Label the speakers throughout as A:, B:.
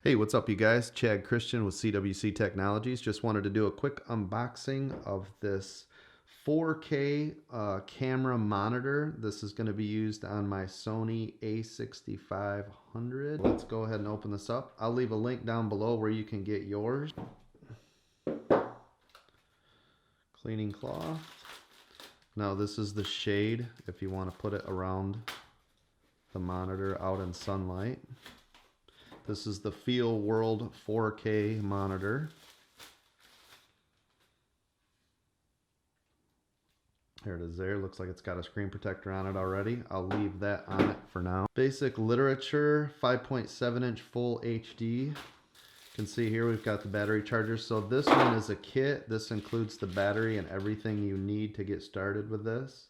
A: Hey, what's up, you guys? Chad Christian with CWC Technologies. Just wanted to do a quick unboxing of this 4K camera monitor. This is going to be used on my Sony a6500. Let's go ahead and open this up. I'll leave a link down below where you can get yours. Cleaning cloth. Now this is the shade if you want to put it around the monitor out in sunlight. This is the Feelworld 4K monitor. Here it is there. Looks like it's got a screen protector on it already. I'll leave that on it for now. Basic literature, 5.7 inch full HD. You can see here we've got the battery charger. So this one is a kit. This includes the battery and everything you need to get started with this.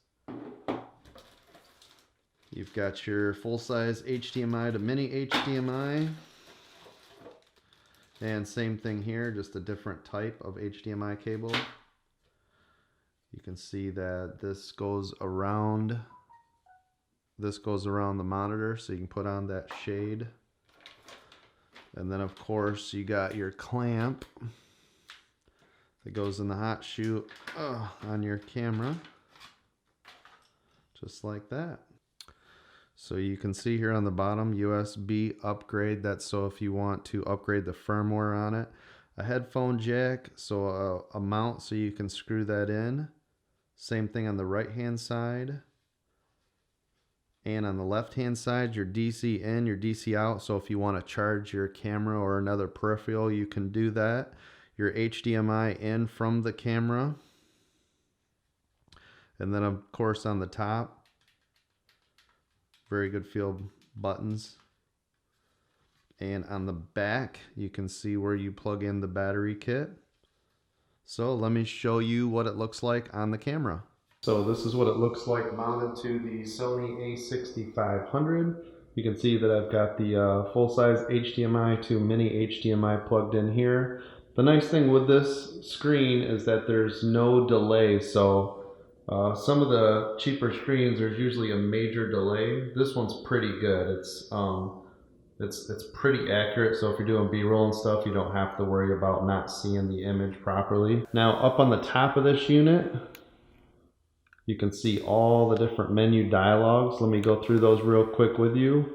A: You've got your full-size HDMI to mini HDMI. And same thing here, just a different type of HDMI cable. You can see that this goes around the monitor, so you can put on that shade. And then of course you got your clamp that goes in the hot shoe on your camera, just like that. So you can see here on the bottom, USB upgrade. That's so if you want to upgrade the firmware on it. A headphone jack, so a mount so you can screw that in. Same thing on the right hand side. And on the left hand side, your DC in, your DC out. So if you want to charge your camera or another peripheral, you can do that. Your HDMI in from the camera. And then of course on the top, very good feel buttons. And on the back, you can see where you plug in the battery kit. So let me show you what it looks like on the camera. So this is what it looks like mounted to the Sony a6500. You can see that I've got the full-size HDMI to mini HDMI plugged in here. The nice thing with this screen is that there's no delay. So some of the cheaper screens, there's usually a major delay. This one's pretty good. It's pretty accurate, so if you're doing B-roll and stuff, you don't have to worry about not seeing the image properly. Now up on the top of this unit, you can see all the different menu dialogues. Let me go through those real quick with you.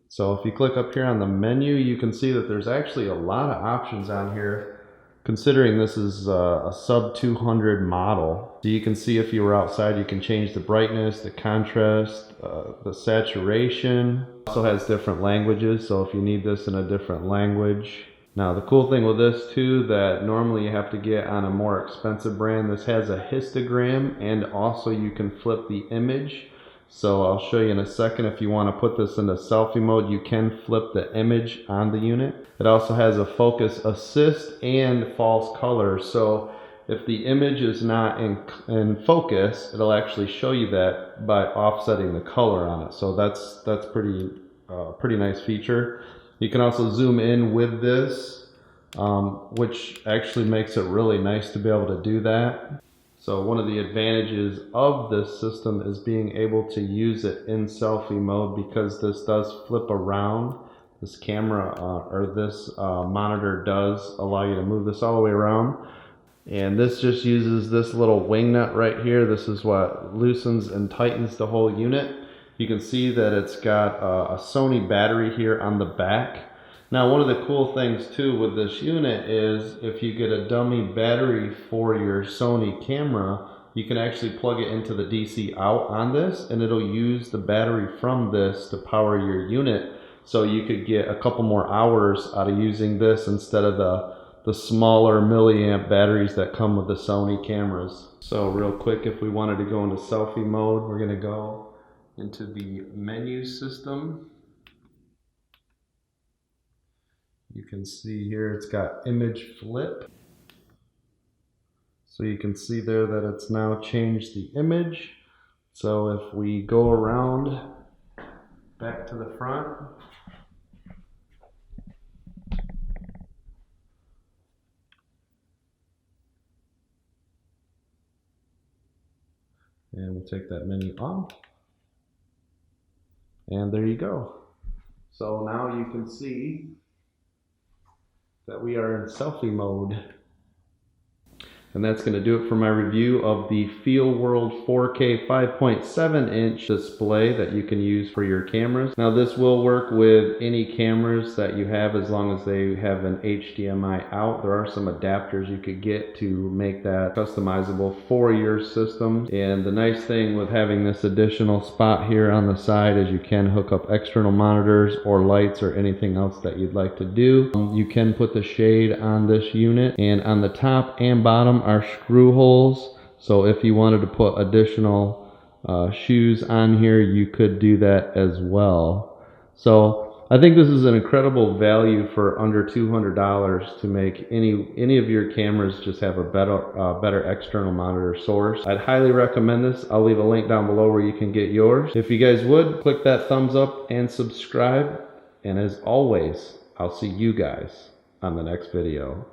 A: So if you click up here on the menu, you can see that there's actually a lot of options on here, considering this is a sub 200 model. So you can see if you were outside, you can change the brightness, the contrast, the saturation. It also has different languages, so if you need this in a different language. Now the cool thing with this too, that normally you have to get on a more expensive brand, this has a histogram and also you can flip the image. So I'll show you in a second. If you want to put this into selfie mode, you can flip the image on the unit. It also has a focus assist and false color. So if the image is not in focus, it'll actually show you that by offsetting the color on it. So that's pretty nice feature. You can also zoom in with this, which actually makes it really nice to be able to do that. So one of the advantages of this system is being able to use it in selfie mode, because this does flip around. This camera or this monitor does allow you to move this all the way around. And this just uses this little wing nut right here. This is what loosens and tightens the whole unit. You can see that it's got a Sony battery here on the back. Now one of the cool things too with this unit is if you get a dummy battery for your Sony camera, you can actually plug it into the DC out on this and it'll use the battery from this to power your unit. So you could get a couple more hours out of using this instead of the smaller milliamp batteries that come with the Sony cameras. So real quick, if we wanted to go into selfie mode, we're gonna go into the menu system. You can see here it's got image flip. So you can see there that it's now changed the image. So if we go around back to the front, and we'll take that menu off. And there you go. So now you can see that we are in selfie mode. And that's going to do it for my review of the Feelworld 4K 5.7 inch display that you can use for your cameras. Now this will work with any cameras that you have as long as they have an HDMI out. There are some adapters you could get to make that customizable for your system. And the nice thing with having this additional spot here on the side is you can hook up external monitors or lights or anything else that you'd like to do. You can put the shade on this unit, and on the top and bottom are screw holes, so if you wanted to put additional shoes on here, you could do that as well. So I think this is an incredible value for under $200 to make any of your cameras just have a better external monitor source. I'd highly recommend this. I'll leave a link down below where you can get yours. If you guys would, click that thumbs up and subscribe, and as always, I'll see you guys on the next video.